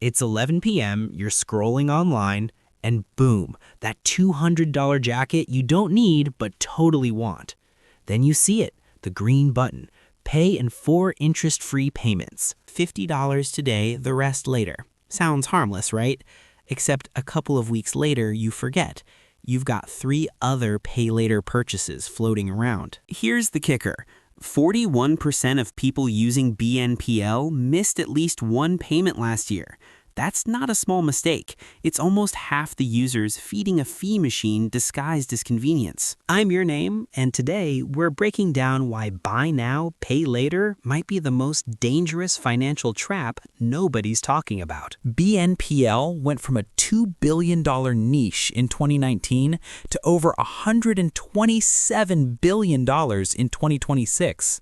It's 11 p.m., you're scrolling online, and boom, that $200 jacket you don't need but totally want. Then you see it, the green button. Pay in 4 interest-free payments. $50 today, the rest later. Sounds harmless, right? Except a couple of weeks later, you forget. You've got 3 other pay-later purchases floating around. Here's the kicker. 41% of people using BNPL missed at least one payment last year. That's not a small mistake. It's almost half the users feeding a fee machine disguised as convenience. I'm Your Name, and today we're breaking down why buy now, pay later might be the most dangerous financial trap nobody's talking about. BNPL went from a $2 billion niche in 2019 to over $127 billion in 2026.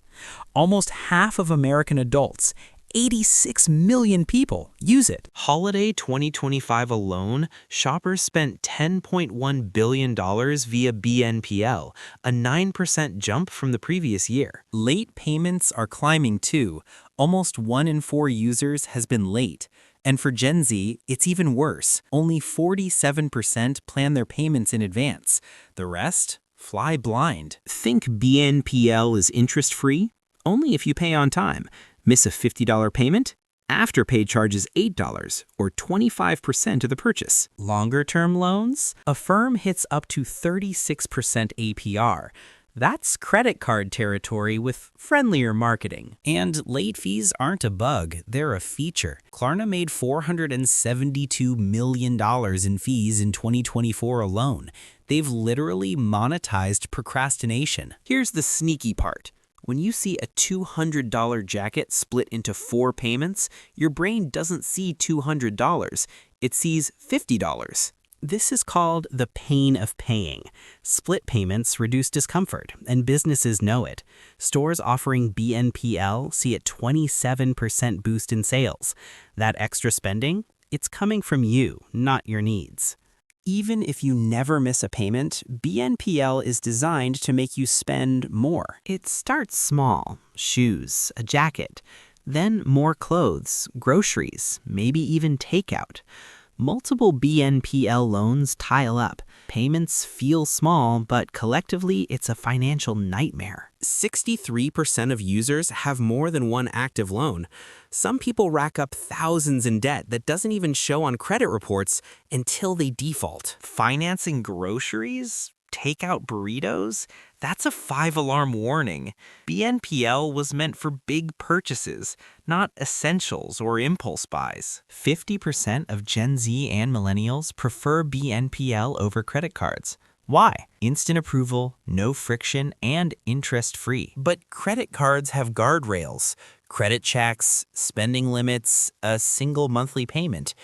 Almost half of American adults, 86 million people, use it. Holiday 2025 alone, shoppers spent $10.1 billion via BNPL, a 9% jump from the previous year. Late payments are climbing too. Almost 1 in 4 users has been late. And for Gen Z, it's even worse. Only 47% plan their payments in advance. The rest fly blind. Think BNPL is interest-free? Only if you pay on time. Miss a $50 payment? Afterpay charges $8, or 25% of the purchase. Longer-term loans? Affirm hits up to 36% APR. That's credit card territory with friendlier marketing. And late fees aren't a bug, they're a feature. Klarna made $472 million in fees in 2024 alone. They've literally monetized procrastination. Here's the sneaky part. When you see a $200 jacket split into 4 payments, your brain doesn't see $200, it sees $50. This is called the pain of paying. Split payments reduce discomfort, and businesses know it. Stores offering BNPL see a 27% boost in sales. That extra spending? It's coming from you, not your needs. Even if you never miss a payment, BNPL is designed to make you spend more. It starts small, shoes, a jacket, then more clothes, groceries, maybe even takeout. Multiple BNPL loans pile up. Payments feel small, but collectively it's a financial nightmare. 63% of users have more than one active loan. Some people rack up thousands in debt that doesn't even show on credit reports until they default. Financing groceries? Takeout burritos? That's a 5-alarm warning. BNPL was meant for big purchases, not essentials or impulse buys. 50% of Gen Z and millennials prefer BNPL over credit cards. Why? Instant approval, no friction, and interest-free. But credit cards have guardrails, credit checks, spending limits, a single monthly payment.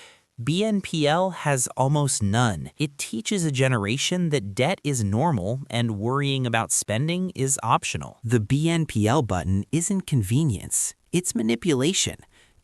BNPL has almost none. It teaches a generation that debt is normal and worrying about spending is optional. The BNPL button isn't convenience, it's manipulation.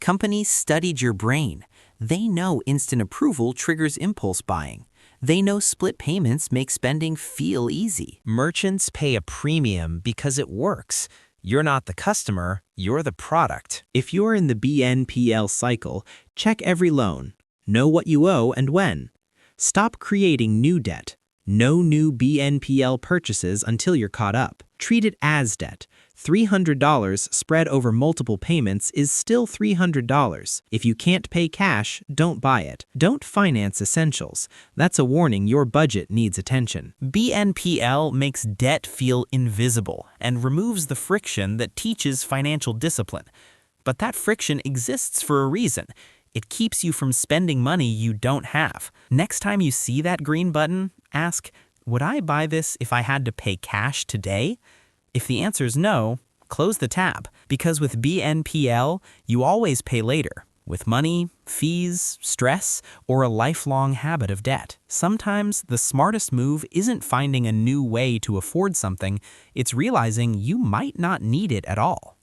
Companies studied your brain. They know instant approval triggers impulse buying. They know split payments make spending feel easy. Merchants pay a premium because it works. You're not the customer, you're the product. If you're in the BNPL cycle, check every loan. Know what you owe and when. Stop creating new debt. No new BNPL purchases until you're caught up. Treat it as debt. $300 spread over multiple payments is still $300. If you can't pay cash, don't buy it. Don't finance essentials. That's a warning your budget needs attention. BNPL makes debt feel invisible and removes the friction that teaches financial discipline. But that friction exists for a reason. It keeps you from spending money you don't have. Next time you see that green button, ask, would I buy this if I had to pay cash today? If the answer is no, close the tab. Because with BNPL, you always pay later. With money, fees, stress, or a lifelong habit of debt. Sometimes the smartest move isn't finding a new way to afford something, it's realizing you might not need it at all.